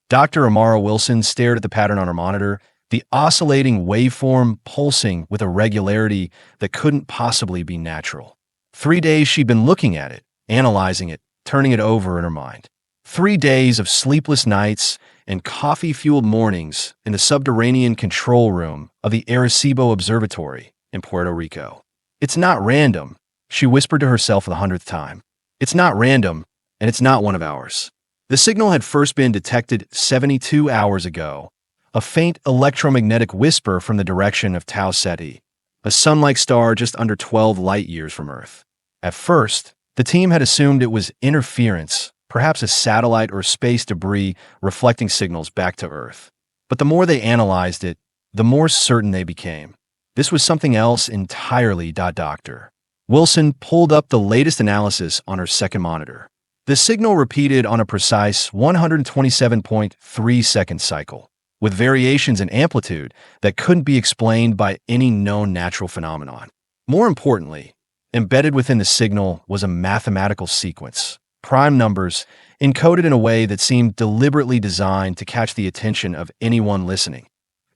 Dr. Amara Wilson stared at the pattern on her monitor, the oscillating waveform pulsing with a regularity that couldn't possibly be natural. 3 days she'd been looking at it, analyzing it, turning it over in her mind. 3 days of sleepless nights and coffee-fueled mornings in the subterranean control room of the Arecibo Observatory in Puerto Rico. It's not random, she whispered to herself for the 100th time. It's not random, and it's not one of ours. The signal had first been detected 72 hours ago, a faint electromagnetic whisper from the direction of Tau Ceti, a sun-like star just under 12 light-years from Earth. At first, the team had assumed it was interference, perhaps a satellite or space debris reflecting signals back to Earth. But the more they analyzed it, the more certain they became. This was something else entirely. Dr. Wilson pulled up the latest analysis on her second monitor. The signal repeated on a precise 127.3-second cycle, with variations in amplitude that couldn't be explained by any known natural phenomenon. More importantly, embedded within the signal was a mathematical sequence, prime numbers, encoded in a way that seemed deliberately designed to catch the attention of anyone listening.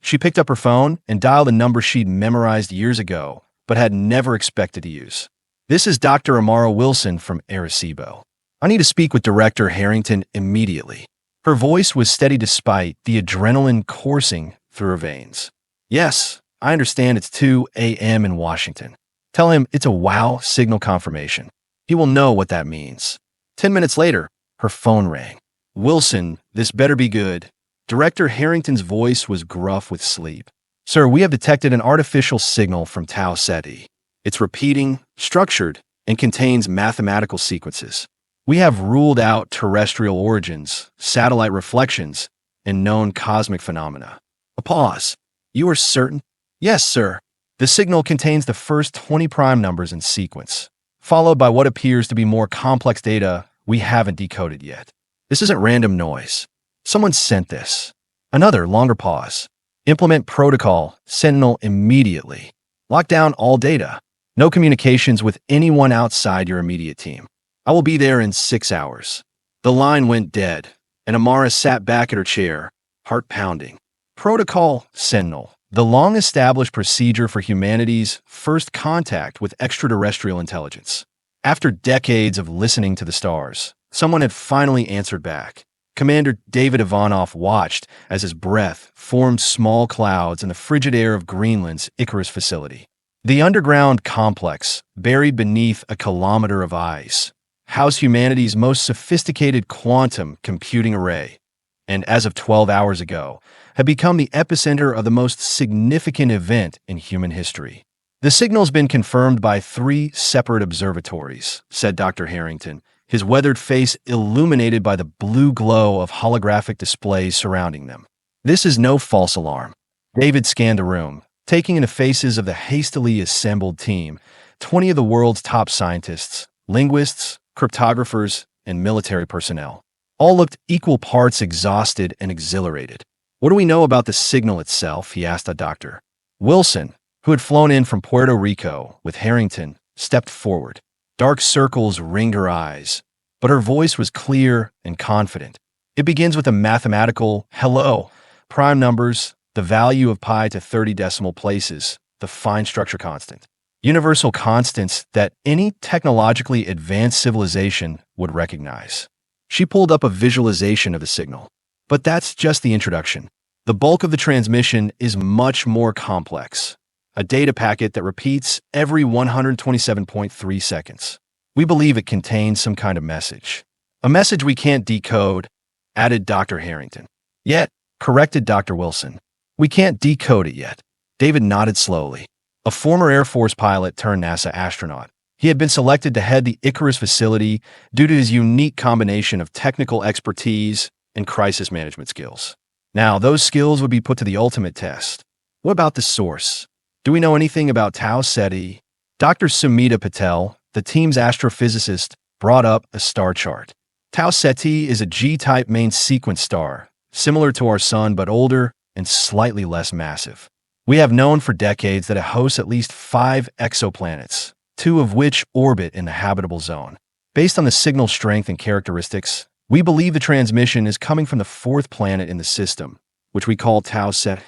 She picked up her phone and dialed a number she'd memorized years ago, but had never expected to use. "This is Dr. Amara Wilson from Arecibo. I need to speak with Director Harrington immediately." Her voice was steady despite the adrenaline coursing through her veins. "Yes, I understand it's 2 a.m. in Washington. Tell him it's a WOW signal confirmation. He will know what that means." 10 minutes later, her phone rang. "Wilson, this better be good." Director Harrington's voice was gruff with sleep. "Sir, we have detected an artificial signal from Tau Ceti. It's repeating, structured, and contains mathematical sequences. We have ruled out terrestrial origins, satellite reflections, and known cosmic phenomena." A pause. "You are certain?" "Yes, sir. The signal contains the first 20 prime numbers in sequence, followed by what appears to be more complex data we haven't decoded yet. This isn't random noise. Someone sent this." Another longer pause. "Implement protocol Sentinel immediately. Lock down all data. No communications with anyone outside your immediate team. I will be there in 6 hours." The line went dead, and Amara sat back at her chair, heart pounding. Protocol Sentinel, the long-established procedure for humanity's first contact with extraterrestrial intelligence. After decades of listening to the stars, someone had finally answered back. Commander David Ivanov watched as his breath formed small clouds in the frigid air of Greenland's Icarus facility. The underground complex, buried beneath a kilometer of ice, housed humanity's most sophisticated quantum computing array, and as of 12 hours ago, had become the epicenter of the most significant event in human history. "The signal's been confirmed by 3 separate observatories," said Dr. Harrington, his weathered face illuminated by the blue glow of holographic displays surrounding them. "This is no false alarm." David scanned the room, taking in the faces of the hastily assembled team, 20 of the world's top scientists, linguists, cryptographers, and military personnel. All looked equal parts exhausted and exhilarated. "What do we know about the signal itself?" he asked Dr. Wilson, who had flown in from Puerto Rico with Harrington, stepped forward. Dark circles ringed her eyes, but her voice was clear and confident. "It begins with a mathematical hello, prime numbers, the value of pi to 30 decimal places, the fine structure constant. Universal constants that any technologically advanced civilization would recognize." She pulled up a visualization of the signal. But that's just the introduction. The bulk of the transmission is much more complex. A data packet that repeats every 127.3 seconds. "We believe it contains some kind of message. A message we can't decode," added Dr. Harrington. "Yet," corrected Dr. Wilson. "We can't decode it yet." David nodded slowly. A former Air Force pilot turned NASA astronaut, he had been selected to head the Icarus facility due to his unique combination of technical expertise and crisis management skills. Now, those skills would be put to the ultimate test. What about the source? Do we know anything about Tau Ceti? Dr. Sumita Patel, the team's astrophysicist, brought up a star chart. Tau Ceti is a G-type main sequence star, similar to our Sun but older and slightly less massive. We have known for decades that it hosts at least 5 exoplanets, 2 of which orbit in the habitable zone. Based on the signal strength and characteristics, We believe the transmission is coming from the fourth planet in the system, which we call Tau Ceti.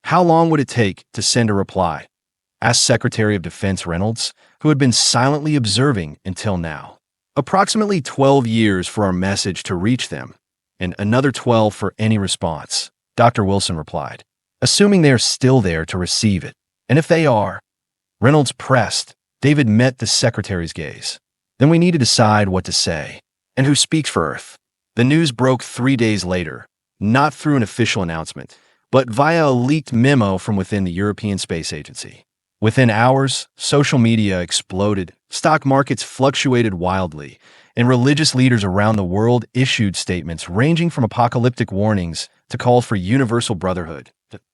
How long would it take to send a reply? Asked Secretary of Defense Reynolds, who had been silently observing until now. Approximately 12 years for our message to reach them, and another 12 for any response, Dr. Wilson replied, assuming they are still there to receive it. And if they are, Reynolds pressed. David met the secretary's gaze. Then we need to decide what to say. And who speaks for Earth? The news broke 3 days later, not through an official announcement, but via a leaked memo from within the European Space Agency. Within hours, social media exploded, stock markets fluctuated wildly, and religious leaders around the world issued statements ranging from apocalyptic warnings to calls for universal brotherhood.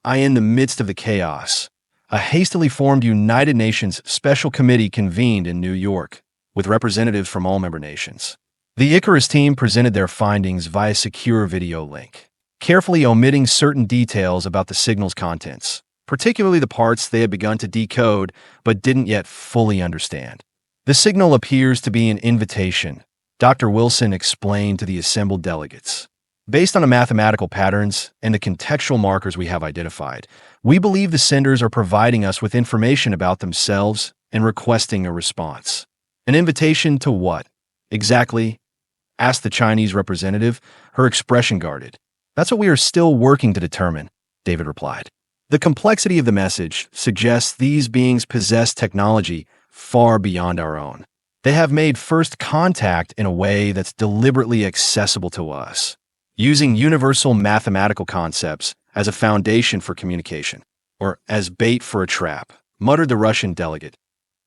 In the midst of the chaos, a hastily formed United Nations Special Committee convened in New York, with representatives from all member nations. The Icarus team presented their findings via secure video link, carefully omitting certain details about the signal's contents, particularly the parts they had begun to decode but didn't yet fully understand. The signal appears to be an invitation, Dr. Wilson explained to the assembled delegates. Based on the mathematical patterns and the contextual markers we have identified, we believe the senders are providing us with information about themselves and requesting a response. An invitation to what? Exactly? Asked the Chinese representative, her expression guarded. That's what we are still working to determine, David replied. The complexity of the message suggests these beings possess technology far beyond our own. They have made first contact in a way that's deliberately accessible to us, using universal mathematical concepts as a foundation for communication, or as bait for a trap, muttered the Russian delegate.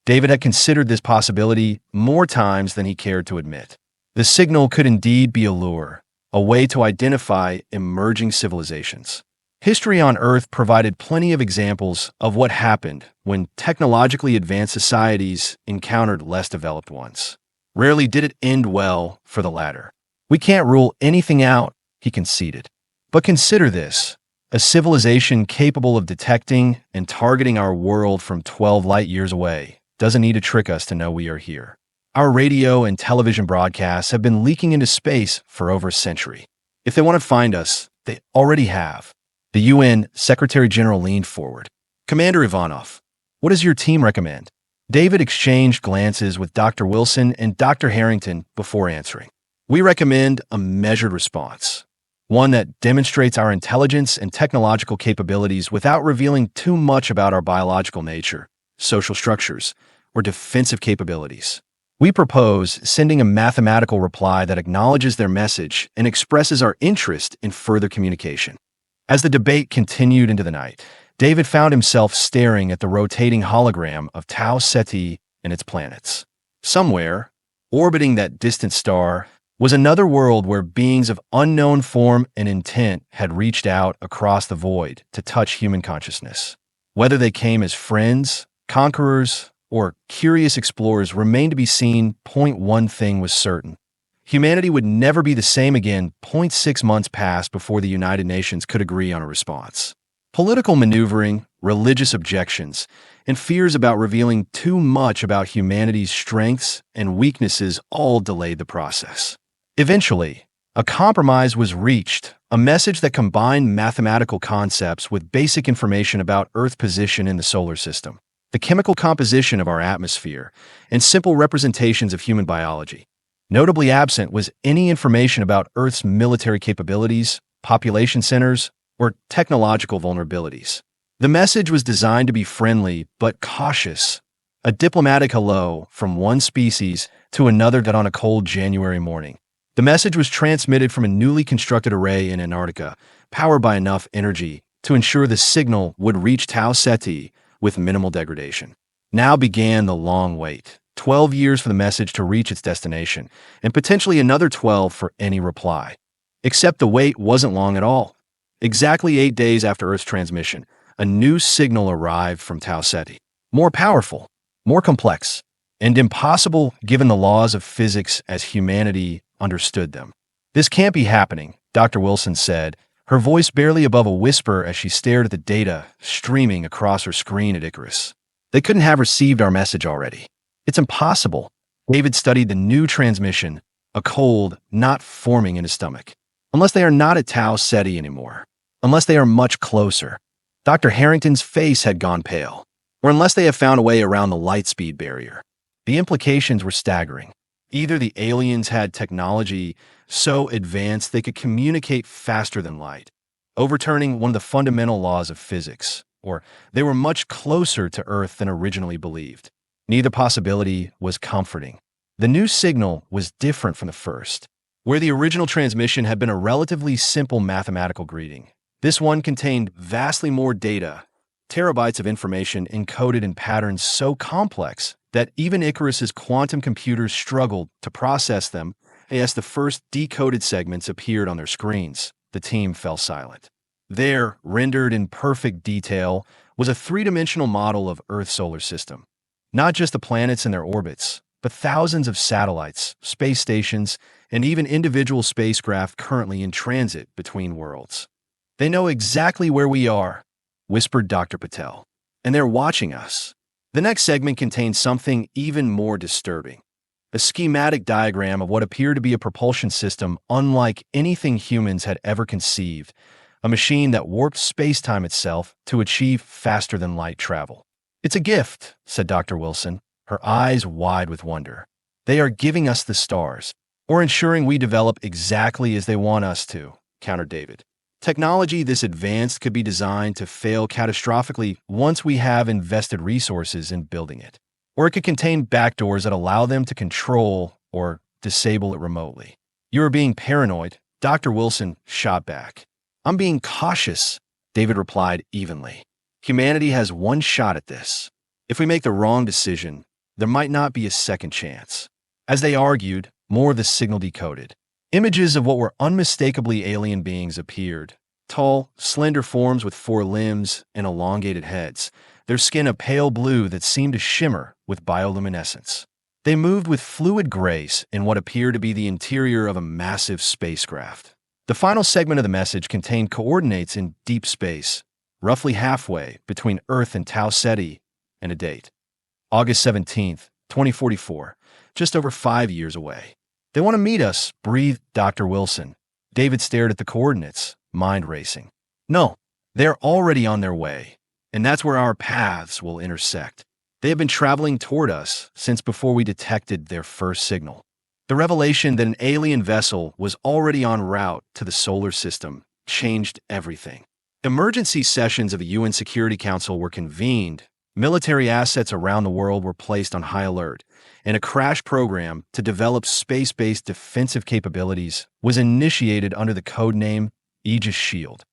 David had considered this possibility more times than he cared to admit. The signal could indeed be a lure, a way to identify emerging civilizations. History on Earth provided plenty of examples of what happened when technologically advanced societies encountered less developed ones. Rarely did it end well for the latter. We can't rule anything out, he conceded. But consider this, a civilization capable of detecting and targeting our world from 12 light years away doesn't need to trick us to know we are here. Our radio and television broadcasts have been leaking into space for over a century. If they want to find us, they already have. The UN Secretary-General leaned forward. Commander Ivanov, what does your team recommend? David exchanged glances with Dr. Wilson and Dr. Harrington before answering. We recommend a measured response, one that demonstrates our intelligence and technological capabilities without revealing too much about our biological nature, social structures, or defensive capabilities. We propose sending a mathematical reply that acknowledges their message and expresses our interest in further communication. As the debate continued into the night, David found himself staring at the rotating hologram of Tau Ceti and its planets. Somewhere, orbiting that distant star, was another world where beings of unknown form and intent had reached out across the void to touch human consciousness. Whether they came as friends, conquerors, or curious explorers remained to be seen. One thing was certain. Humanity would never be the same again. 6 months passed before the United Nations could agree on a response. Political maneuvering, religious objections, and fears about revealing too much about humanity's strengths and weaknesses all delayed the process. Eventually, a compromise was reached, a message that combined mathematical concepts with basic information about Earth's position in the solar system, the chemical composition of our atmosphere, and simple representations of human biology. Notably absent was any information about Earth's military capabilities, population centers, or technological vulnerabilities. The message was designed to be friendly but cautious, a diplomatic hello from one species to another on a cold January morning. The message was transmitted from a newly constructed array in Antarctica, powered by enough energy to ensure the signal would reach Tau Ceti with minimal degradation. Now began the long wait. 12 years for the message to reach its destination, and potentially another 12 for any reply. Except the wait wasn't long at all. Exactly 8 days after Earth's transmission, a new signal arrived from Tau Ceti. More powerful, more complex, and impossible given the laws of physics as humanity understood them. This can't be happening, Dr. Wilson said, her voice barely above a whisper as she stared at the data streaming across her screen at Icarus. They couldn't have received our message already. It's impossible. David studied the new transmission, a cold not forming in his stomach. Unless they are not at Tau Ceti anymore. Unless they are much closer. Dr. Harrington's face had gone pale. Or unless they have found a way around the light speed barrier. The implications were staggering. Either the aliens had technology so advanced they could communicate faster than light, overturning one of the fundamental laws of physics, or they were much closer to Earth than originally believed. Neither possibility was comforting. The new signal was different from the first. Where the original transmission had been a relatively simple mathematical greeting, this one contained vastly more data, terabytes of information encoded in patterns so complex that even Icarus's quantum computers struggled to process them. As the first decoded segments appeared on their screens, the team fell silent. There, rendered in perfect detail, was a three-dimensional model of Earth's solar system. Not just the planets and their orbits, but thousands of satellites, space stations, and even individual spacecraft currently in transit between worlds. "They know exactly where we are," whispered Dr. Patel, "and they're watching us." The next segment contained something even more disturbing. A schematic diagram of what appeared to be a propulsion system unlike anything humans had ever conceived, a machine that warped space-time itself to achieve faster-than-light travel. "It's a gift," said Dr. Wilson, her eyes wide with wonder. "They are giving us the stars, or ensuring we develop exactly as they want us to," countered David. "Technology this advanced could be designed to fail catastrophically once we have invested resources in building it. Or it could contain backdoors that allow them to control or disable it remotely." "You are being paranoid," Dr. Wilson shot back. "I'm being cautious," David replied evenly. "Humanity has one shot at this. If we make the wrong decision, there might not be a second chance." As they argued, more of the signal decoded. Images of what were unmistakably alien beings appeared. Tall, slender forms with 4 limbs and elongated heads, their skin a pale blue that seemed to shimmer with bioluminescence. They moved with fluid grace in what appeared to be the interior of a massive spacecraft. The final segment of the message contained coordinates in deep space, roughly halfway between Earth and Tau Ceti, and a date. August 17th, 2044, just over 5 years away. "They want to meet us," breathed Dr. Wilson. David stared at the coordinates, mind racing. "No, they're already on their way, and that's where our paths will intersect. They have been traveling toward us since before we detected their first signal." The revelation that an alien vessel was already en route to the solar system changed everything. Emergency sessions of the UN Security Council were convened, military assets around the world were placed on high alert, and a crash program to develop space-based defensive capabilities was initiated under the codename Aegis Shield.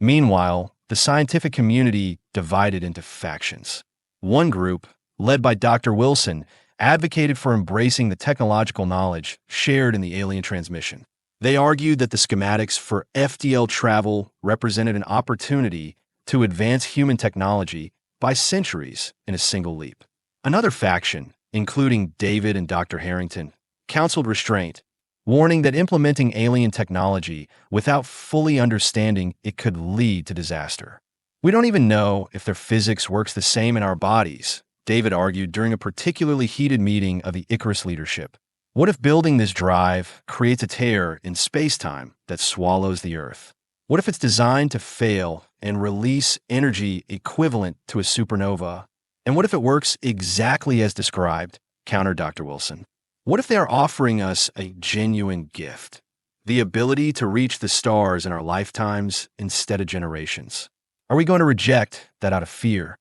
Meanwhile, the scientific community divided into factions. One group, led by Dr. Wilson, advocated for embracing the technological knowledge shared in the alien transmission. They argued that the schematics for FDL travel represented an opportunity to advance human technology by centuries in a single leap. Another faction, including David and Dr. Harrington, counseled restraint, warning that implementing alien technology without fully understanding it could lead to disaster. "We don't even know if their physics works the same in our bodies," David argued during a particularly heated meeting of the Icarus leadership. "What if building this drive creates a tear in space-time that swallows the Earth? What if it's designed to fail and release energy equivalent to a supernova? And what if it works exactly as described?" countered Dr. Wilson. "What if they are offering us a genuine gift? The ability to reach the stars in our lifetimes instead of generations? Are we going to reject that out of fear?"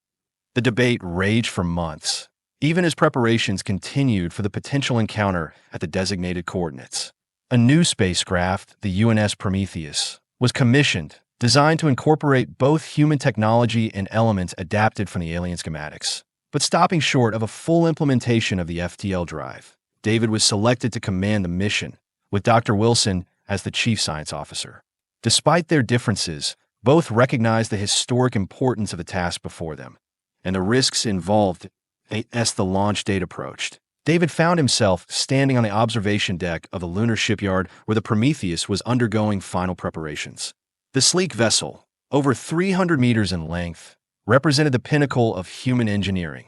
The debate raged for months, even as preparations continued for the potential encounter at the designated coordinates. A new spacecraft, the UNS Prometheus, was commissioned, designed to incorporate both human technology and elements adapted from the alien schematics. But stopping short of a full implementation of the FTL drive, David was selected to command the mission, with Dr. Wilson as the chief science officer. Despite their differences, both recognized the historic importance of the task before them, and the risks involved as the launch date approached. David found himself standing on the observation deck of the lunar shipyard where the Prometheus was undergoing final preparations. The sleek vessel, over 300 meters in length, represented the pinnacle of human engineering.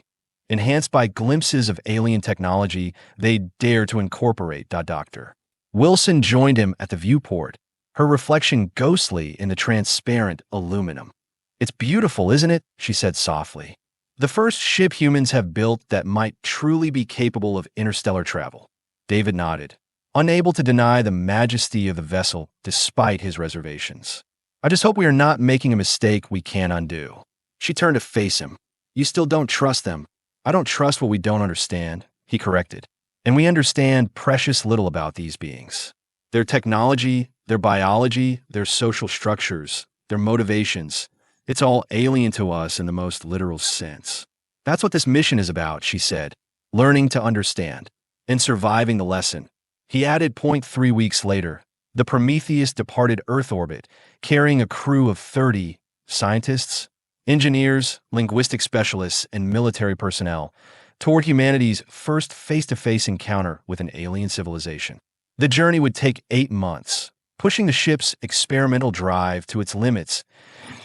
Enhanced by glimpses of alien technology they dared to incorporate. Dr. Wilson joined him at the viewport, her reflection ghostly in the transparent aluminum. "It's beautiful, isn't it?" she said softly. "The first ship humans have built that might truly be capable of interstellar travel." David nodded, unable to deny the majesty of the vessel despite his reservations. "I just hope we are not making a mistake we can't undo." She turned to face him. "You still don't trust them." "I don't trust what we don't understand," he corrected. "And we understand precious little about these beings. Their technology, their biology, their social structures, their motivations. It's all alien to us in the most literal sense. That's what this mission is about," she said, "learning to understand and surviving the lesson." He added, 3 weeks later, the Prometheus departed Earth orbit, carrying a crew of 30 scientists, engineers, linguistic specialists, and military personnel toward humanity's first face-to-face encounter with an alien civilization. The journey would take 8 months, pushing the ship's experimental drive to its limits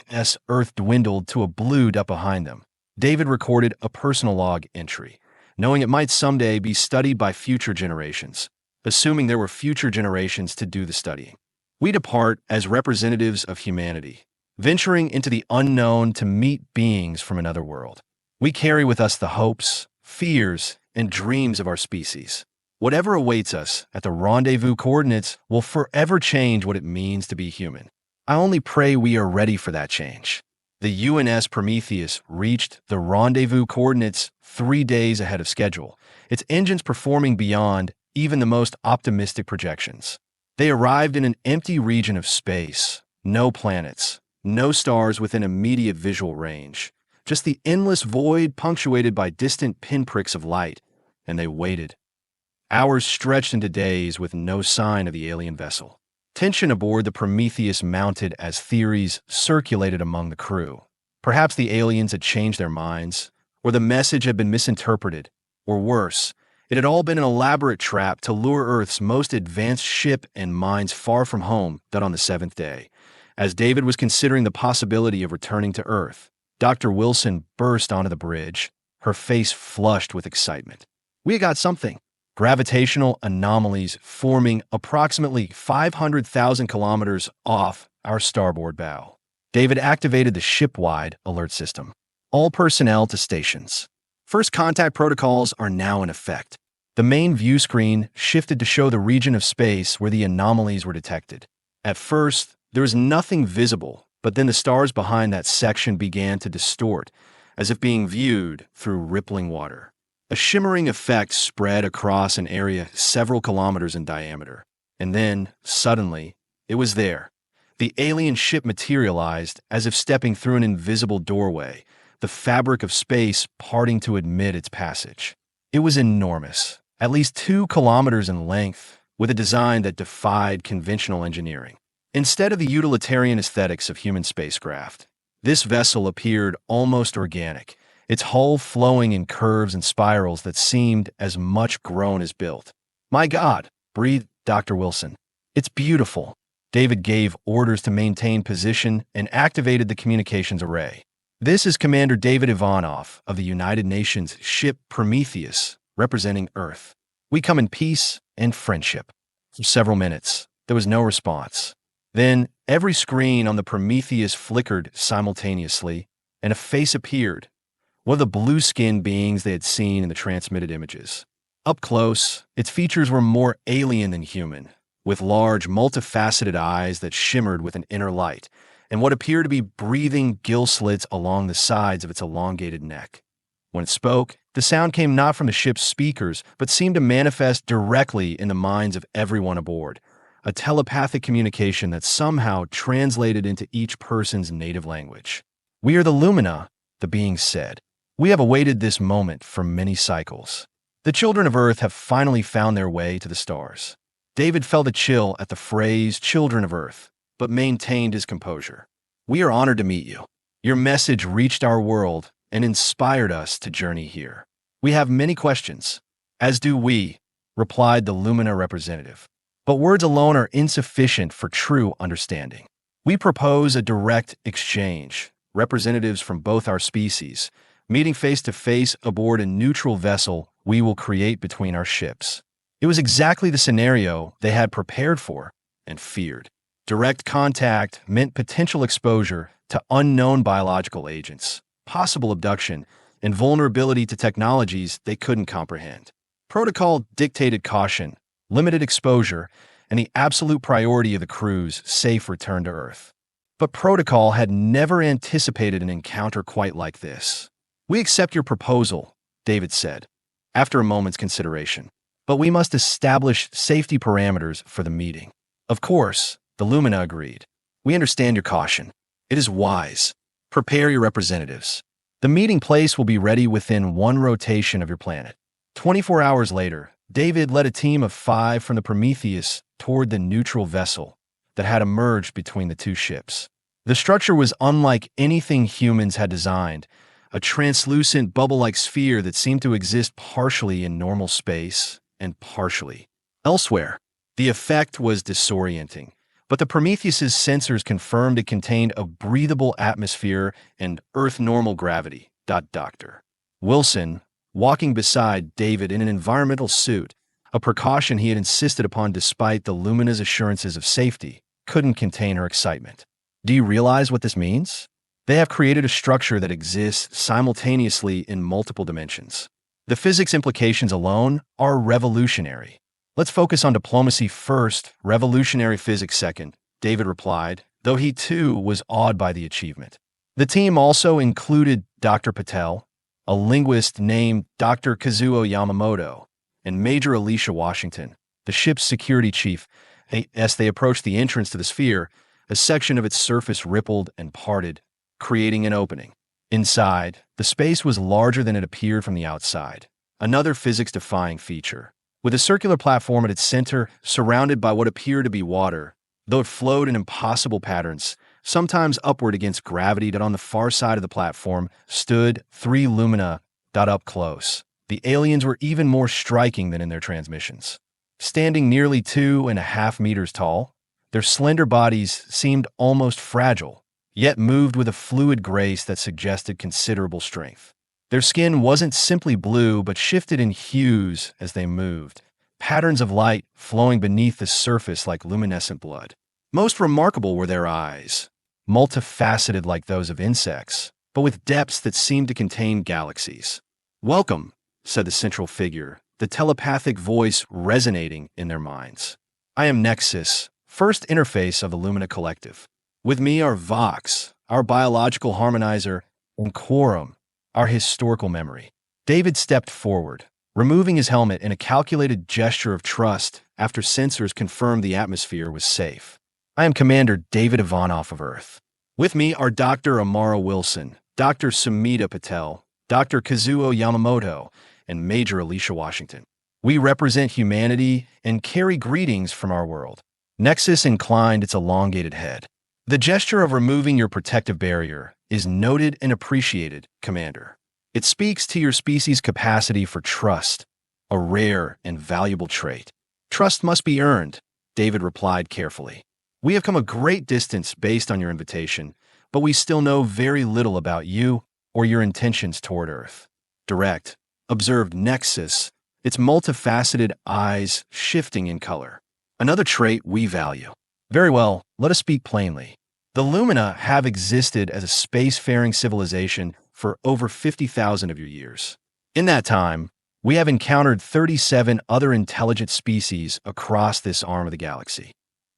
as Earth dwindled to a blue dot behind them. David recorded a personal log entry, knowing it might someday be studied by future generations, assuming there were future generations to do the studying. We depart as representatives of humanity, venturing into the unknown to meet beings from another world. We carry with us the hopes, fears, and dreams of our species. Whatever awaits us at the rendezvous coordinates will forever change what it means to be human. I only pray we are ready for that change. The UNS Prometheus reached the rendezvous coordinates 3 days ahead of schedule, its engines performing beyond even the most optimistic projections. They arrived in an empty region of space, no planets, no stars within immediate visual range, just the endless void punctuated by distant pinpricks of light, and they waited. Hours stretched into days with no sign of the alien vessel. Tension aboard the Prometheus mounted as theories circulated among the crew. Perhaps the aliens had changed their minds, or the message had been misinterpreted, or worse, it had all been an elaborate trap to lure Earth's most advanced ship and minds far from home. That on the 7th day, as David was considering the possibility of returning to Earth, Dr. Wilson burst onto the bridge, her face flushed with excitement. "We got something." Gravitational anomalies forming approximately 500,000 kilometers off our starboard bow. David activated the ship-wide alert system. "All personnel to stations. First contact protocols are now in effect." The main view screen shifted to show the region of space where the anomalies were detected. At first, there was nothing visible, but then the stars behind that section began to distort, as if being viewed through rippling water. A shimmering effect spread across an area several kilometers in diameter. And then, suddenly, it was there. The alien ship materialized as if stepping through an invisible doorway, the fabric of space parting to admit its passage. It was enormous, at least 2 kilometers in length, with a design that defied conventional engineering. Instead of the utilitarian aesthetics of human spacecraft, this vessel appeared almost organic, its hull flowing in curves and spirals that seemed as much grown as built. "My God," breathed Dr. Wilson. "It's beautiful." David gave orders to maintain position and activated the communications array. "This is Commander David Ivanov of the United Nations ship Prometheus, representing Earth. We come in peace and friendship." For several minutes, there was no response. Then, every screen on the Prometheus flickered simultaneously, and a face appeared, one of the blue-skinned beings they had seen in the transmitted images. Up close, its features were more alien than human, with large, multifaceted eyes that shimmered with an inner light, and what appeared to be breathing gill slits along the sides of its elongated neck. When it spoke, the sound came not from the ship's speakers, but seemed to manifest directly in the minds of everyone aboard, a telepathic communication that somehow translated into each person's native language. "We are the Lumina," the being said. "We have awaited this moment for many cycles. The children of Earth have finally found their way to the stars." David felt a chill at the phrase "children of Earth," but maintained his composure. "We are honored to meet you. Your message reached our world and inspired us to journey here. We have many questions." "As do we," replied the Lumina representative. "But words alone are insufficient for true understanding. We propose a direct exchange, representatives from both our species, meeting face-to-face aboard a neutral vessel we will create between our ships. It It was exactly the scenario they had prepared for and feared. Direct contact meant potential exposure to unknown biological agents, possible abduction, and vulnerability to technologies they couldn't comprehend. Protocol dictated caution, limited exposure, and the absolute priority of the crew's safe return to Earth. But Protocol had never anticipated an encounter quite like this. "We accept your proposal," David said, after a moment's consideration. "But we must establish safety parameters for the meeting." "Of course," the Lumina agreed. "We understand your caution. It is wise. Prepare your representatives. The meeting place will be ready within one rotation of your planet." 24 hours later, David led a team of 5 from the Prometheus toward the neutral vessel that had emerged between the two ships. The structure was unlike anything humans had designed, a translucent bubble-like sphere that seemed to exist partially in normal space and partially elsewhere. The effect was disorienting, but the Prometheus's sensors confirmed it contained a breathable atmosphere and Earth-normal gravity. Dr. Wilson, walking beside David in an environmental suit, a precaution he had insisted upon despite the Lumina's assurances of safety, couldn't contain her excitement. "Do you realize what this means? They have created a structure that exists simultaneously in multiple dimensions. The physics implications alone are revolutionary." "Let's focus on diplomacy first, revolutionary physics second," David replied, though he too was awed by the achievement. The team also included Dr. Patel, a linguist named Dr. Kazuo Yamamoto, and Major Alicia Washington, the ship's security chief. As they approached the entrance to the sphere, a section of its surface rippled and parted, creating an opening. Inside, the space was larger than it appeared from the outside, another physics-defying feature. With a circular platform at its center, surrounded by what appeared to be water, though it flowed in impossible patterns, sometimes upward against gravity, that on the far side of the platform stood 3 Lumina. Up close, the aliens were even more striking than in their transmissions. Standing nearly 2.5 meters tall, their slender bodies seemed almost fragile, yet moved with a fluid grace that suggested considerable strength. Their skin wasn't simply blue, but shifted in hues as they moved, patterns of light flowing beneath the surface like luminescent blood. Most remarkable were their eyes, multifaceted like those of insects, but with depths that seemed to contain galaxies. "Welcome," said the central figure, the telepathic voice resonating in their minds. "I am Nexus, first interface of the Lumina Collective. With me are Vox, our biological harmonizer, and Quorum, our historical memory." David stepped forward, removing his helmet in a calculated gesture of trust after sensors confirmed the atmosphere was safe. "I am Commander David Ivanov of Earth. With me are Dr. Amara Wilson, Dr. Sumita Patel, Dr. Kazuo Yamamoto, and Major Alicia Washington. We represent humanity and carry greetings from our world." Nexus inclined its elongated head. "The gesture of removing your protective barrier is noted and appreciated, Commander. It speaks to your species' capacity for trust, a rare and valuable trait." "Trust must be earned," David replied carefully. "We have come a great distance based on your invitation, but we still know very little about you or your intentions toward Earth." "Direct," observed Nexus, its multifaceted eyes shifting in color. "Another trait we value." "Very well, let us speak plainly. The Lumina have existed as a spacefaring civilization for over 50,000 of your years. In that time, we have encountered 37 other intelligent species across this arm of the galaxy."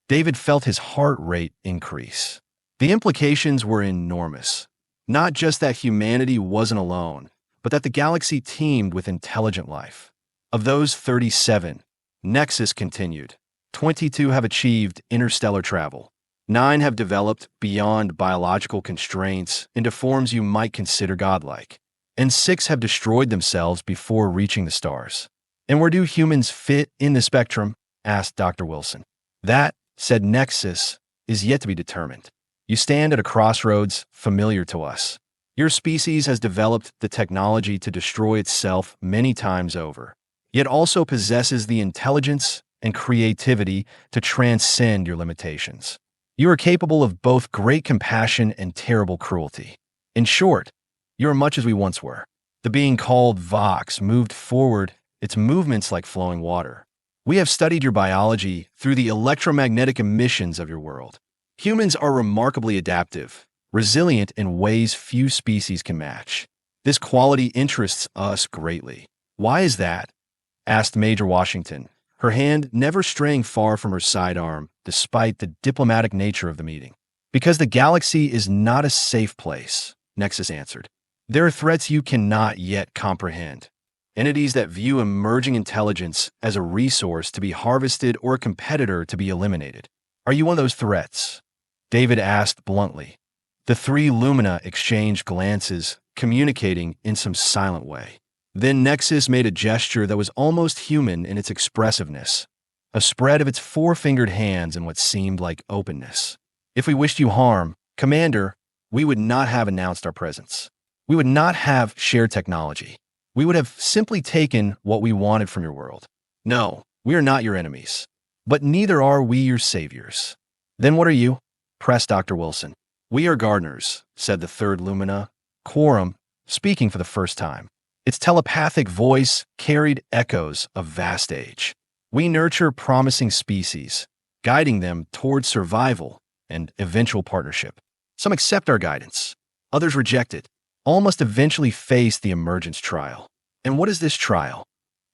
David felt his heart rate increase. The implications were enormous. Not just that humanity wasn't alone, but that the galaxy teemed with intelligent life. Of those 37, Nexus continued, 22 have achieved interstellar travel. 9 have developed beyond biological constraints into forms you might consider godlike. And 6 have destroyed themselves before reaching the stars. "And where do humans fit in the spectrum?" asked Dr. Wilson. "That," said Nexus, "is yet to be determined. You stand at a crossroads familiar to us. Your species has developed the technology to destroy itself many times over, yet also possesses the intelligence and creativity to transcend your limitations. You are capable of both great compassion and terrible cruelty. In short, you are much as we once were." The being called Vox moved forward, its movements like flowing water. We have studied your biology through the electromagnetic emissions of your world. Humans are remarkably adaptive, resilient in ways few species can match. This quality interests us greatly. Why is that? Asked Major Washington, her hand never straying far from her sidearm despite the diplomatic nature of the meeting. Because the galaxy is not a safe place, Nexus answered. There are threats you cannot yet comprehend. Entities that view emerging intelligence as a resource to be harvested or a competitor to be eliminated. Are you one of those threats? David asked bluntly. The three Lumina exchanged glances, communicating in some silent way. Then Nexus made a gesture that was almost human in its expressiveness, a spread of its four-fingered hands in what seemed like openness. If we wished you harm, Commander, we would not have announced our presence. We would not have shared technology. We would have simply taken what we wanted from your world. No, we are not your enemies. But neither are we your saviors. Then what are you? Pressed Dr. Wilson. We are gardeners, said the third Lumina, Quorum, speaking for the first time. Its telepathic voice carried echoes of vast age. We nurture promising species, guiding them towards survival and eventual partnership. Some accept our guidance. Others reject it. All must eventually face the Emergence Trial. And what is this trial?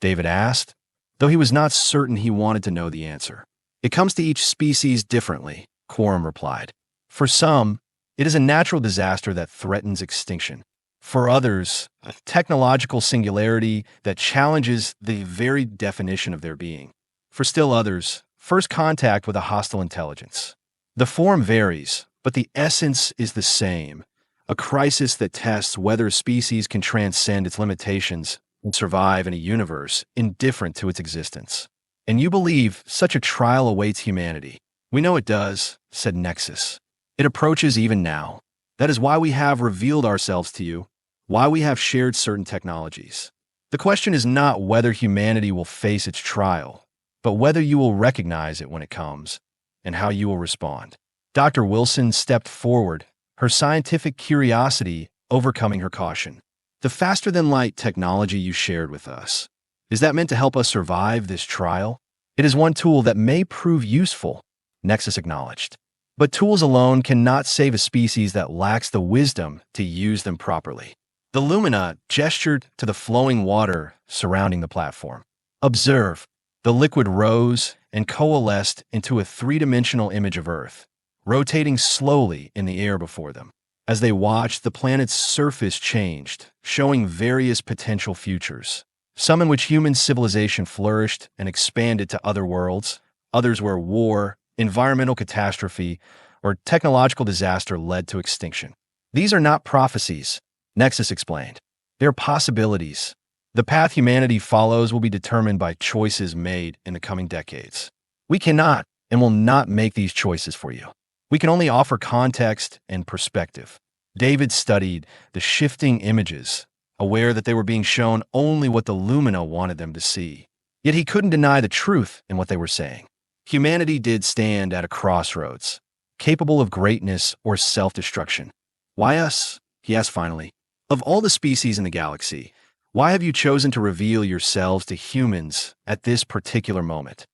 David asked, though he was not certain he wanted to know the answer. It comes to each species differently, Quorum replied. For some, it is a natural disaster that threatens extinction. For others, a technological singularity that challenges the very definition of their being. For still others, first contact with a hostile intelligence. The form varies, but the essence is the same. A crisis that tests whether a species can transcend its limitations and survive in a universe indifferent to its existence. And you believe such a trial awaits humanity. We know it does, said Nexus. It approaches even now. That is why we have revealed ourselves to you, why we have shared certain technologies. The question is not whether humanity will face its trial, but whether you will recognize it when it comes, and how you will respond. Dr. Wilson stepped forward, her scientific curiosity overcoming her caution. The faster-than-light technology you shared with us, is that meant to help us survive this trial? It is one tool that may prove useful, Nexus acknowledged. But tools alone cannot save a species that lacks the wisdom to use them properly. The Lumina gestured to the flowing water surrounding the platform. Observe. The liquid rose and coalesced into a three-dimensional image of Earth, rotating slowly in the air before them. As they watched, the planet's surface changed, showing various potential futures. Some in which human civilization flourished and expanded to other worlds, others where war, environmental catastrophe, or technological disaster led to extinction. These are not prophecies, Nexus explained. They're possibilities. The path humanity follows will be determined by choices made in the coming decades. We cannot and will not make these choices for you. We can only offer context and perspective. David studied the shifting images, aware that they were being shown only what the Lumina wanted them to see. Yet he couldn't deny the truth in what they were saying. Humanity did stand at a crossroads, capable of greatness or self-destruction. Why us? He asked finally. Of all the species in the galaxy, why have you chosen to reveal yourselves to humans at this particular moment?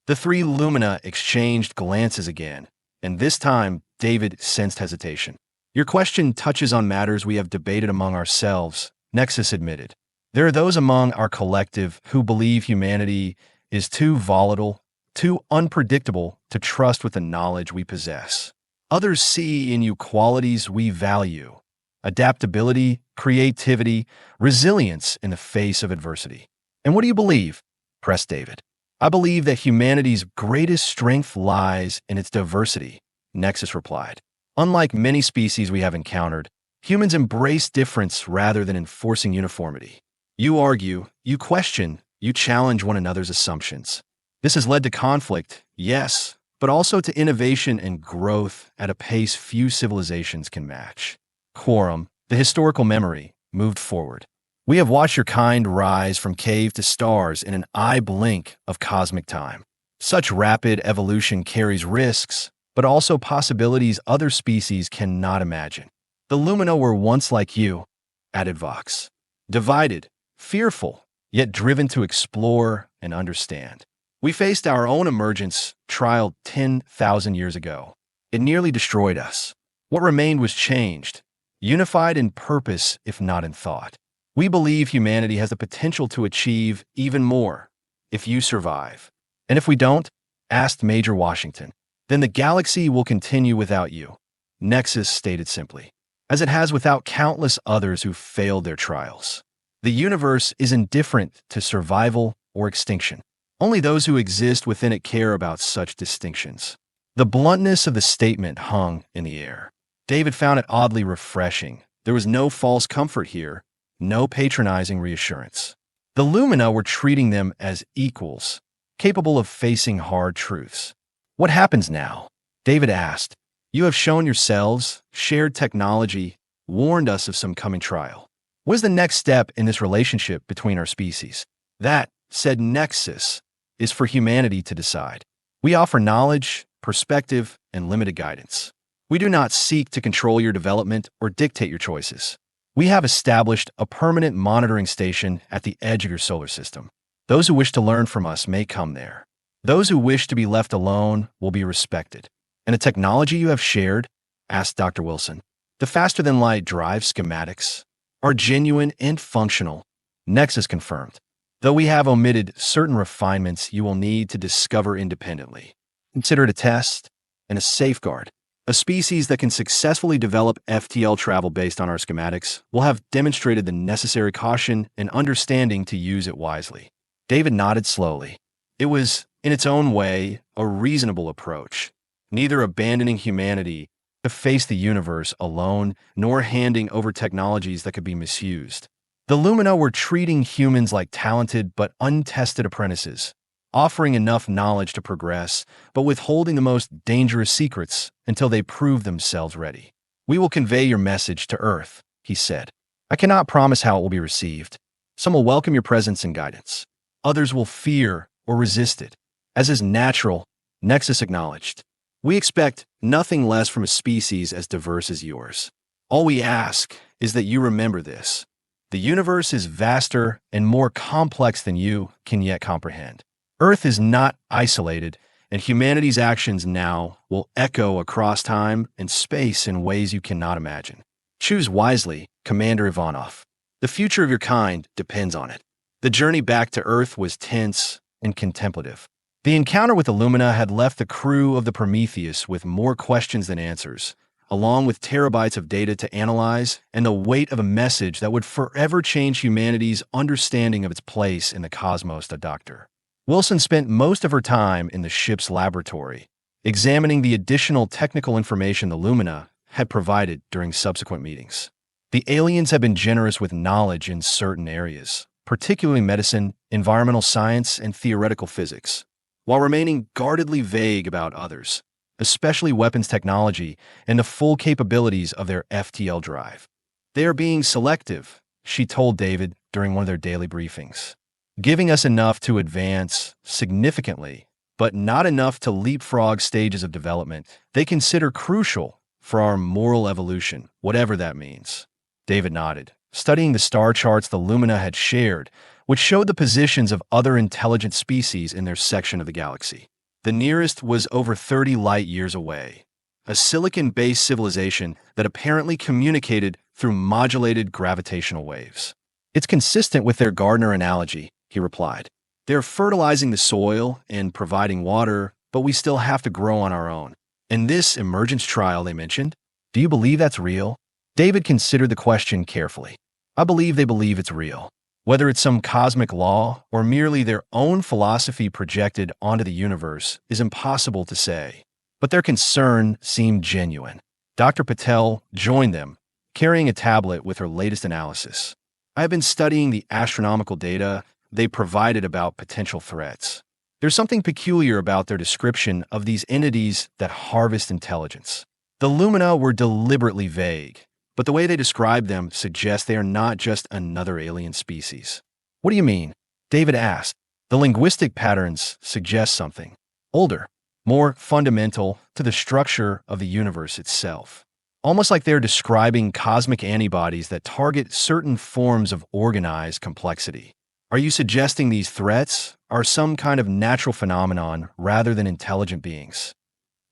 The three Lumina exchanged glances again, and this time David sensed hesitation. Your question touches on matters we have debated among ourselves, Nexus admitted. There are those among our collective who believe humanity is too volatile, too unpredictable to trust with the knowledge we possess. Others see in you qualities we value: adaptability, creativity, resilience in the face of adversity. And what do you believe? Pressed David. I believe that humanity's greatest strength lies in its diversity, Nexus replied. Unlike many species we have encountered, humans embrace difference rather than enforcing uniformity. You argue, you question, you challenge one another's assumptions. This has led to conflict, yes, but also to innovation and growth at a pace few civilizations can match. Quorum, the historical memory, moved forward. We have watched your kind rise from cave to stars in an eye blink of cosmic time. Such rapid evolution carries risks, but also possibilities other species cannot imagine. The Lumina were once like you, added Vox. Divided, fearful, yet driven to explore and understand. We faced our own emergence trial 10,000 years ago. It nearly destroyed us. What remained was changed, unified in purpose if not in thought. We believe humanity has the potential to achieve even more if you survive. And if we don't, asked Major Washington, then the galaxy will continue without you. Nexus stated simply, as it has without countless others who failed their trials. The universe is indifferent to survival or extinction. Only those who exist within it care about such distinctions. The bluntness of the statement hung in the air. David found it oddly refreshing. There was no false comfort here, no patronizing reassurance. The Lumina were treating them as equals, capable of facing hard truths. What happens now? David asked. You have shown yourselves, shared technology, warned us of some coming trial. What is the next step in this relationship between our species? That, said Nexus, is for humanity to decide. We offer knowledge, perspective, and limited guidance. We do not seek to control your development or dictate your choices. We have established a permanent monitoring station at the edge of your solar system. Those who wish to learn from us may come there. Those who wish to be left alone will be respected. And the technology you have shared, asked Dr. Wilson, the faster-than-light drive schematics, are genuine and functional, Nexus confirmed, though we have omitted certain refinements you will need to discover independently. Consider it a test and a safeguard. A species that can successfully develop FTL travel based on our schematics will have demonstrated the necessary caution and understanding to use it wisely. David nodded slowly. It was, in its own way, a reasonable approach, neither abandoning humanity to face the universe alone, nor handing over technologies that could be misused. The Lumina were treating humans like talented but untested apprentices, offering enough knowledge to progress, but withholding the most dangerous secrets until they prove themselves ready. We will convey your message to Earth, he said. I cannot promise how it will be received. Some will welcome your presence and guidance. Others will fear or resist it. As is natural, Nexus acknowledged. We expect nothing less from a species as diverse as yours. All we ask is that you remember this. The universe is vaster and more complex than you can yet comprehend. Earth is not isolated, and humanity's actions now will echo across time and space in ways you cannot imagine. Choose wisely, Commander Ivanov. The future of your kind depends on it. The journey back to Earth was tense and contemplative. The encounter with the Lumina had left the crew of the Prometheus with more questions than answers, along with terabytes of data to analyze and the weight of a message that would forever change humanity's understanding of its place in the cosmos. The Doctor Wilson spent most of her time in the ship's laboratory, examining the additional technical information the Lumina had provided during subsequent meetings. The aliens have been generous with knowledge in certain areas, particularly medicine, environmental science, and theoretical physics, while remaining guardedly vague about others, especially weapons technology and the full capabilities of their FTL drive. They are being selective, she told David during one of their daily briefings, giving us enough to advance significantly, but not enough to leapfrog stages of development they consider crucial for our moral evolution, whatever that means. David nodded, studying the star charts the Lumina had shared, which showed the positions of other intelligent species in their section of the galaxy. The nearest was over 30 light-years away, a silicon-based civilization that apparently communicated through modulated gravitational waves. It's consistent with their gardener analogy, he replied. They're fertilizing the soil and providing water, but we still have to grow on our own. And this emergence trial they mentioned, do you believe that's real? David considered the question carefully. I believe they believe it's real. Whether it's some cosmic law or merely their own philosophy projected onto the universe is impossible to say. But their concern seemed genuine. Dr. Patel joined them, carrying a tablet with her latest analysis. I have been studying the astronomical data they provided about potential threats. There's something peculiar about their description of these entities that harvest intelligence. The Lumina were deliberately vague, but the way they describe them suggests they are not just another alien species. What do you mean? David asked. The linguistic patterns suggest something older, more fundamental to the structure of the universe itself. Almost like they're describing cosmic antibodies that target certain forms of organized complexity. Are you suggesting these threats are some kind of natural phenomenon rather than intelligent beings?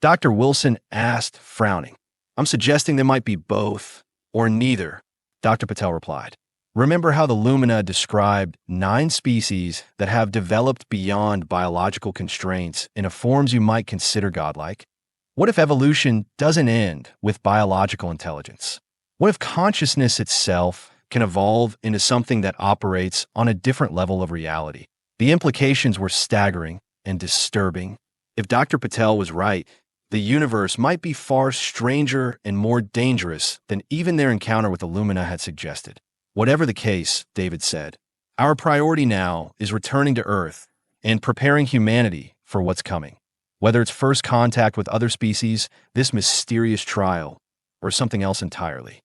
Dr. Wilson asked, frowning. I'm suggesting they might be both, or neither, Dr. Patel replied. Remember how the Lumina described 9 species that have developed beyond biological constraints in a forms you might consider godlike? What if evolution doesn't end with biological intelligence? What if consciousness itself can evolve into something that operates on a different level of reality? The implications were staggering and disturbing. If Dr. Patel was right, the universe might be far stranger and more dangerous than even their encounter with the Lumina had suggested. Whatever the case, David said, our priority now is returning to Earth and preparing humanity for what's coming. Whether it's first contact with other species, this mysterious trial, or something else entirely.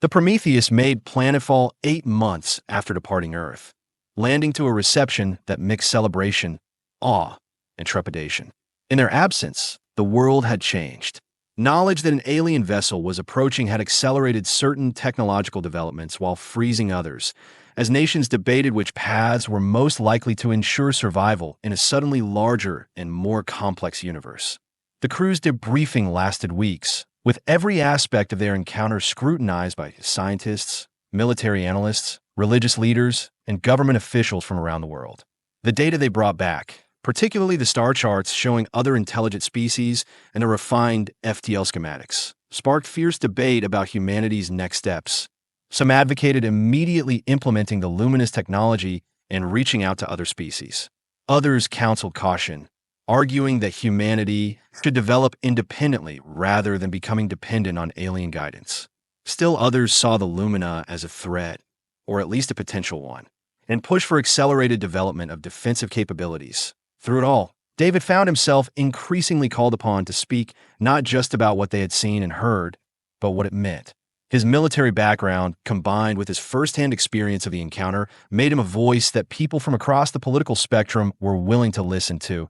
The Prometheus made planetfall 8 months after departing Earth, landing to a reception that mixed celebration, awe, and trepidation. In their absence, the world had changed. Knowledge that an alien vessel was approaching had accelerated certain technological developments while freezing others, as nations debated which paths were most likely to ensure survival in a suddenly larger and more complex universe. The crew's debriefing lasted weeks, with every aspect of their encounter scrutinized by scientists, military analysts, religious leaders, and government officials from around the world. The data they brought back, particularly the star charts showing other intelligent species and the refined FTL schematics, sparked fierce debate about humanity's next steps. Some advocated immediately implementing the luminous technology and reaching out to other species. Others counseled caution, arguing that humanity should develop independently rather than becoming dependent on alien guidance. Still others saw the Lumina as a threat, or at least a potential one, and pushed for accelerated development of defensive capabilities. Through it all, David found himself increasingly called upon to speak not just about what they had seen and heard, but what it meant. His military background, combined with his firsthand experience of the encounter, made him a voice that people from across the political spectrum were willing to listen to.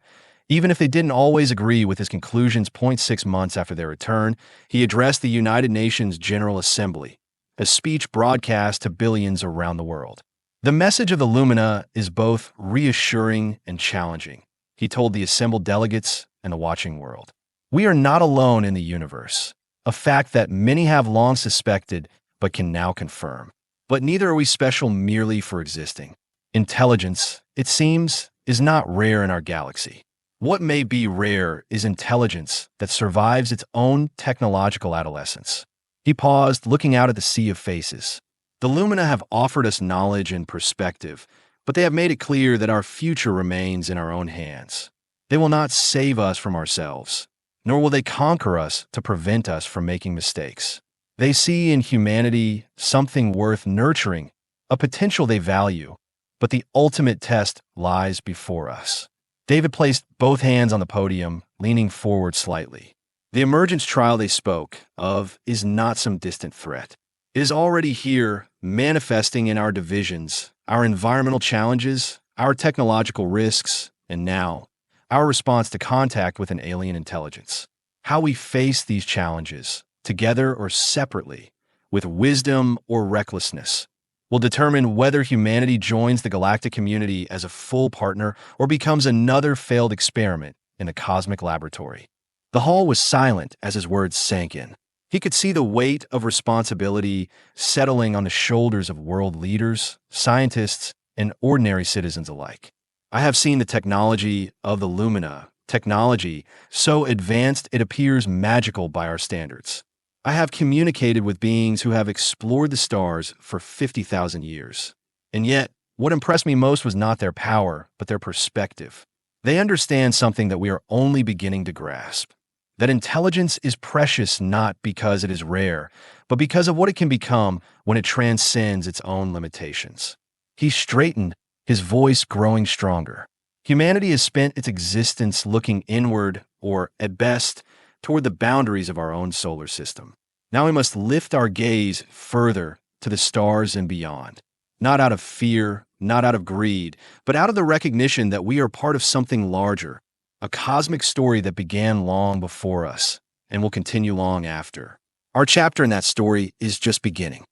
Even if they didn't always agree with his conclusions 0.6 months after their return, he addressed the United Nations General Assembly, a speech broadcast to billions around the world. The message of the Lumina is both reassuring and challenging, he told the assembled delegates and the watching world. We are not alone in the universe, a fact that many have long suspected but can now confirm. But neither are we special merely for existing. Intelligence, it seems, is not rare in our galaxy. What may be rare is intelligence that survives its own technological adolescence. He paused, looking out at the sea of faces. The Lumina have offered us knowledge and perspective, but they have made it clear that our future remains in our own hands. They will not save us from ourselves, nor will they conquer us to prevent us from making mistakes. They see in humanity something worth nurturing, a potential they value, but the ultimate test lies before us. David placed both hands on the podium, leaning forward slightly. The Emergence Trial they spoke of is not some distant threat. It is already here, manifesting in our divisions, our environmental challenges, our technological risks, and now, our response to contact with an alien intelligence. How we face these challenges, together or separately, with wisdom or recklessness, will determine whether humanity joins the galactic community as a full partner or becomes another failed experiment in a cosmic laboratory. The hall was silent as his words sank in. He could see the weight of responsibility settling on the shoulders of world leaders, scientists, and ordinary citizens alike. I have seen the technology of the Lumina, technology so advanced it appears magical by our standards. I have communicated with beings who have explored the stars for 50,000 years. And yet, what impressed me most was not their power, but their perspective. They understand something that we are only beginning to grasp. That intelligence is precious not because it is rare, but because of what it can become when it transcends its own limitations. He straightened, his voice growing stronger. Humanity has spent its existence looking inward, or, at best, toward the boundaries of our own solar system. Now we must lift our gaze further to the stars and beyond, not out of fear, not out of greed, but out of the recognition that we are part of something larger, a cosmic story that began long before us and will continue long after. Our chapter in that story is just beginning.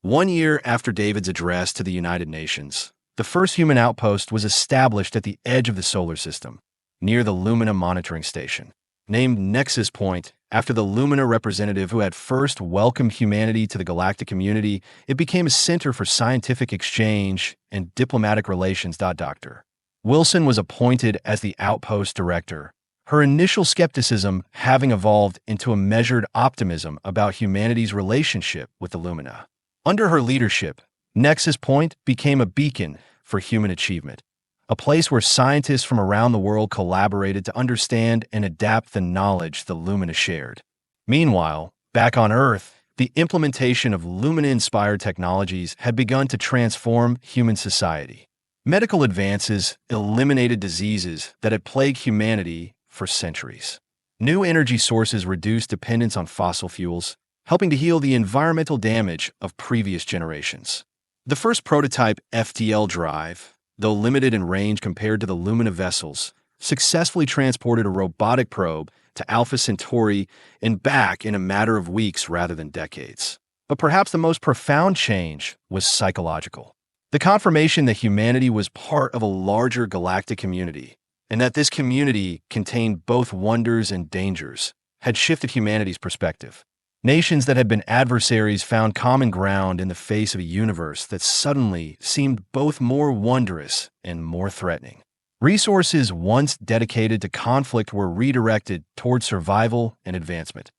1 year after David's address to the United Nations, The first human outpost was established at the edge of the solar system, near the Lumina monitoring station. Named Nexus Point, after the Lumina representative who had first welcomed humanity to the galactic community, it became a center for scientific exchange and diplomatic relations. Dr. Wilson was appointed as the outpost director, her initial skepticism having evolved into a measured optimism about humanity's relationship with the Lumina. Under her leadership, Nexus Point became a beacon for human achievement, a place where scientists from around the world collaborated to understand and adapt the knowledge the Lumina shared. Meanwhile, back on Earth, the implementation of Lumina-inspired technologies had begun to transform human society. Medical advances eliminated diseases that had plagued humanity for centuries. New energy sources reduced dependence on fossil fuels, helping to heal the environmental damage of previous generations. The first prototype FTL drive, though limited in range compared to the Lumina vessels, successfully transported a robotic probe to Alpha Centauri and back in a matter of weeks rather than decades. But perhaps the most profound change was psychological. The confirmation that humanity was part of a larger galactic community, and that this community contained both wonders and dangers, had shifted humanity's perspective. Nations that had been adversaries found common ground in the face of a universe that suddenly seemed both more wondrous and more threatening. Resources once dedicated to conflict were redirected toward survival and advancement.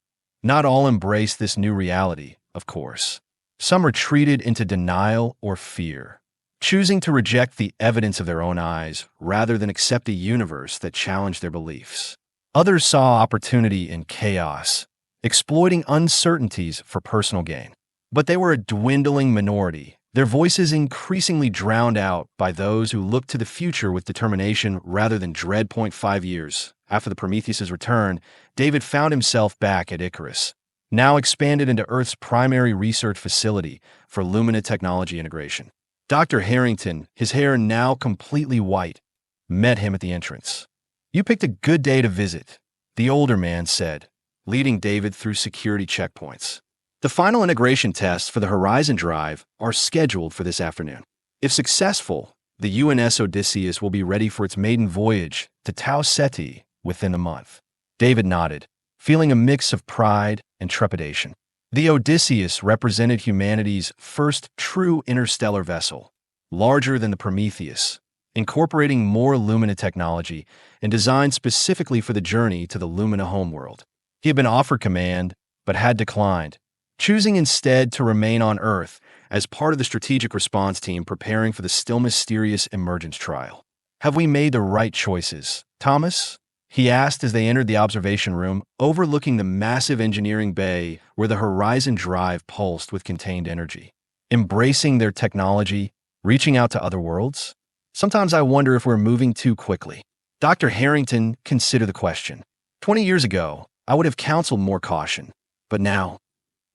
Not all embraced this new reality, of course. Some retreated into denial or fear, choosing to reject the evidence of their own eyes rather than accept a universe that challenged their beliefs. Others saw opportunity in chaos, exploiting uncertainties for personal gain. But they were a dwindling minority, their voices increasingly drowned out by those who looked to the future with determination rather than dread. 5 years after the Prometheus's return, David found himself back at Icarus, now expanded into Earth's primary research facility for Lumina technology integration. Dr. Harrington, his hair now completely white, met him at the entrance. "You picked a good day to visit," the older man said, leading David through security checkpoints. "The final integration tests for the Horizon Drive are scheduled for this afternoon. If successful, the UNS Odysseus will be ready for its maiden voyage to Tau Ceti within a month." David nodded, feeling a mix of pride and trepidation. The Odysseus represented humanity's first true interstellar vessel, larger than the Prometheus, incorporating more Lumina technology and designed specifically for the journey to the Lumina homeworld. He had been offered command, but had declined, choosing instead to remain on Earth as part of the strategic response team preparing for the still mysterious Emergence Trial. "Have we made the right choices, Thomas?" he asked as they entered the observation room, overlooking the massive engineering bay where the Horizon Drive pulsed with contained energy. "Embracing their technology, reaching out to other worlds? Sometimes I wonder if we're moving too quickly." Dr. Harrington considered the question. 20 years ago, I would have counseled more caution. But now,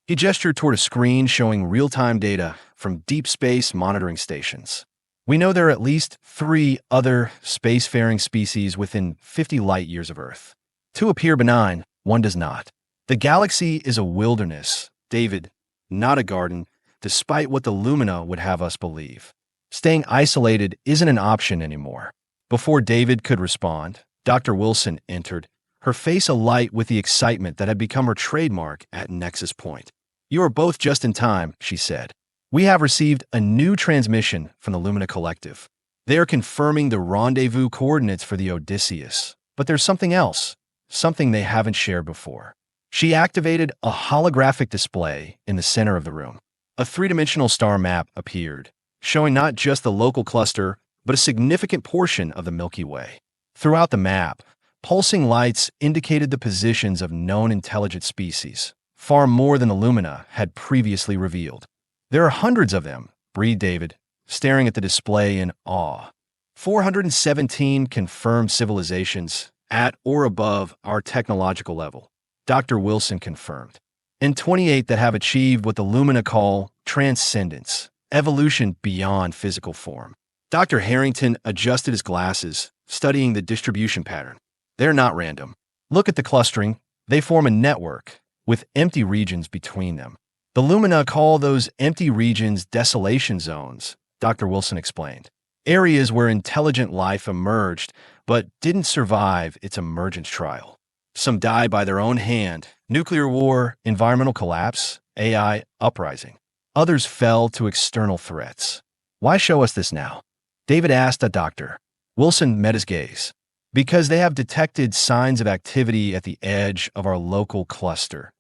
he gestured toward a screen showing real-time data from deep space monitoring stations. "We know there are at least 3 other spacefaring species within 50 light-years of Earth. 2 appear benign, 1 does not. The galaxy is a wilderness, David, not a garden, despite what the Lumina would have us believe. Staying isolated isn't an option anymore." Before David could respond, Dr. Wilson entered, her face alight with the excitement that had become her trademark at Nexus Point. "You are both just in time," she said. "We have received a new transmission from the Lumina Collective. They are confirming the rendezvous coordinates for the Odysseus. But there's something else, something they haven't shared before." She activated a holographic display in the center of the room. A 3-dimensional star map appeared, showing not just the local cluster, but a significant portion of the Milky Way. Throughout the map, pulsing lights indicated the positions of known intelligent species, far more than the Lumina had previously revealed. "There are hundreds of them," breathed David, staring at the display in awe. 417 confirmed civilizations at or above our technological level," Dr. Wilson confirmed, "and 28 that have achieved what the Lumina call transcendence, evolution beyond physical form." Dr. Harrington adjusted his glasses, studying the distribution pattern. "They're not random. Look at the clustering. They form a network, with empty regions between them. The Lumina call those empty regions desolation zones," Dr. Wilson explained. areas where intelligent life emerged but didn't survive its emergence trial. Some died by their own hand: nuclear war, environmental collapse, AI uprising. Others fell to external threats. Why show us this now? David asked a doctor. Wilson met his gaze. Because they have detected signs of activity at the edge of our local cluster.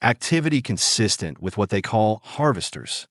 Activity consistent with what they call harvesters.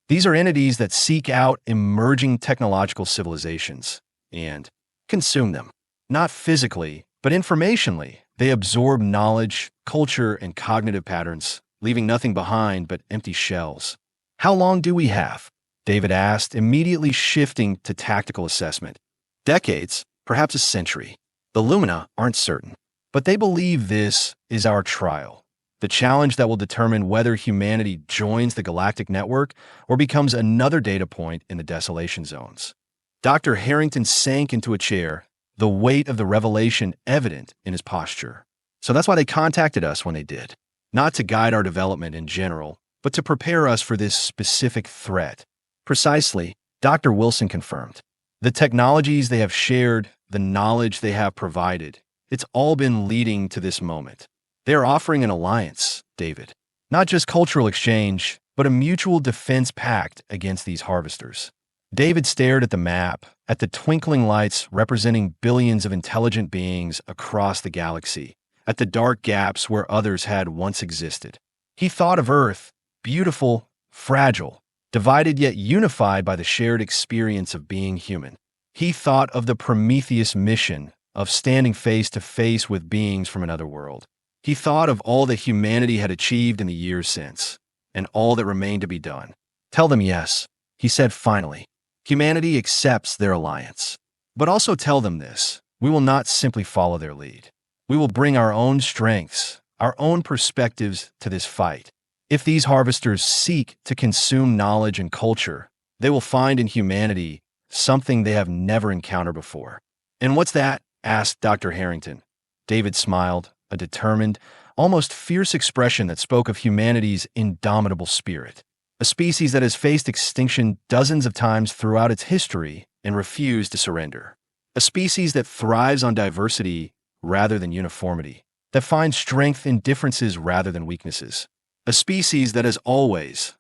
These are entities that seek out emerging technological civilizations and consume them. Not physically, but informationally. They absorb knowledge, culture, and cognitive patterns, leaving nothing behind but empty shells. How long do we have? David asked, immediately shifting to tactical assessment. Decades, perhaps a century. The Lumina aren't certain, but they believe this is our trial. The challenge that will determine whether humanity joins the galactic network or becomes another data point in the desolation zones. Dr. Harrington sank into a chair, the weight of the revelation evident in his posture. So that's why they contacted us when they did. Not to guide our development in general, but to prepare us for this specific threat. Precisely, Dr. Wilson confirmed. The technologies they have shared, the knowledge they have provided, it's all been leading to this moment. They are offering an alliance, David. Not just cultural exchange, but a mutual defense pact against these harvesters. David stared at the map, at the twinkling lights representing billions of intelligent beings across the galaxy, at the dark gaps where others had once existed. He thought of Earth, beautiful, fragile, divided yet unified by the shared experience of being human. He thought of the Prometheus mission of standing face to face with beings from another world. He thought of all that humanity had achieved in the years since, and all that remained to be done. Tell them yes, he said finally. Humanity accepts their alliance. But also tell them this: we will not simply follow their lead. We will bring our own strengths, our own perspectives to this fight. If these harvesters seek to consume knowledge and culture, they will find in humanity something they have never encountered before. And what's that? Asked Dr. Harrington. David smiled, a determined, almost fierce expression that spoke of humanity's indomitable spirit. A species that has faced extinction dozens of times throughout its history and refused to surrender. A species that thrives on diversity rather than uniformity, that finds strength in differences rather than weaknesses. A species that has always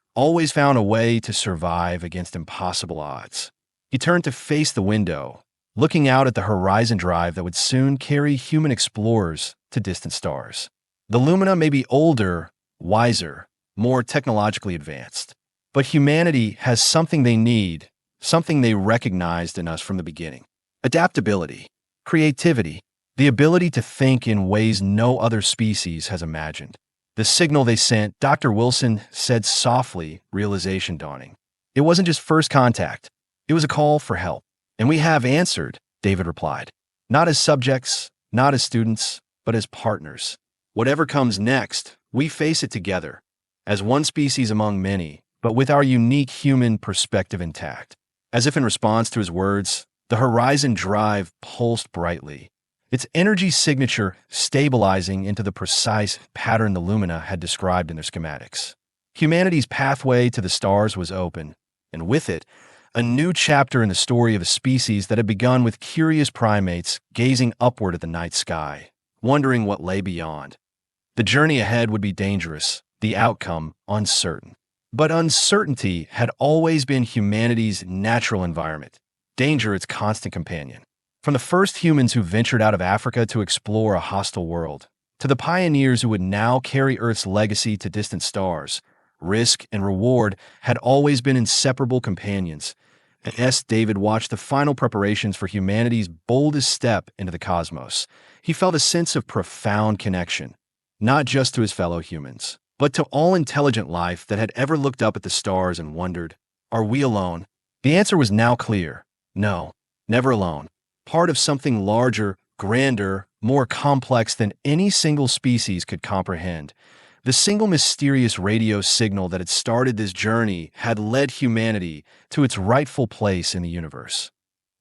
found a way to survive against impossible odds. He turned to face the window, looking out at the horizon drive that would soon carry human explorers to distant stars. The Lumina may be older, wiser, more technologically advanced, but humanity has something they need, something they recognized in us from the beginning. Adaptability, creativity, the ability to think in ways no other species has imagined. The signal they sent, Dr. Wilson said softly, realization dawning. It wasn't just first contact. It was a call for help. And we have answered, David replied. Not as subjects, not as students, but as partners. Whatever comes next, we face it together, as one species among many, but with our unique human perspective intact. As if in response to his words, the horizon drive pulsed brightly, its energy signature stabilizing into the precise pattern the Lumina had described in their schematics. Humanity's pathway to the stars was open, and with it, a new chapter in the story of a species that had begun with curious primates gazing upward at the night sky, wondering what lay beyond. The journey ahead would be dangerous, the outcome uncertain. But uncertainty had always been humanity's natural environment, danger its constant companion. From the first humans who ventured out of Africa to explore a hostile world, to the pioneers who would now carry Earth's legacy to distant stars, risk and reward had always been inseparable companions. As David watched the final preparations for humanity's boldest step into the cosmos, he felt a sense of profound connection, not just to his fellow humans, but to all intelligent life that had ever looked up at the stars and wondered, are we alone? The answer was now clear. No, never alone. Part of something larger, grander, more complex than any single species could comprehend. The single mysterious radio signal that had started this journey had led humanity to its rightful place in the universe.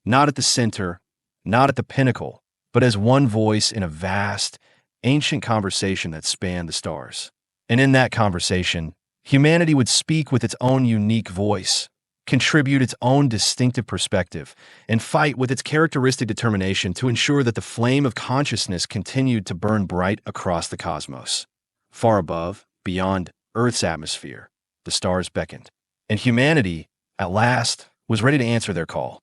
Not at the center, not at the pinnacle, but as one voice in a vast, ancient conversation that spanned the stars. And in that conversation, humanity would speak with its own unique voice, contribute its own distinctive perspective, and fight with its characteristic determination to ensure that the flame of consciousness continued to burn bright across the cosmos. Far above, beyond Earth's atmosphere, the stars beckoned, and humanity, at last, was ready to answer their call.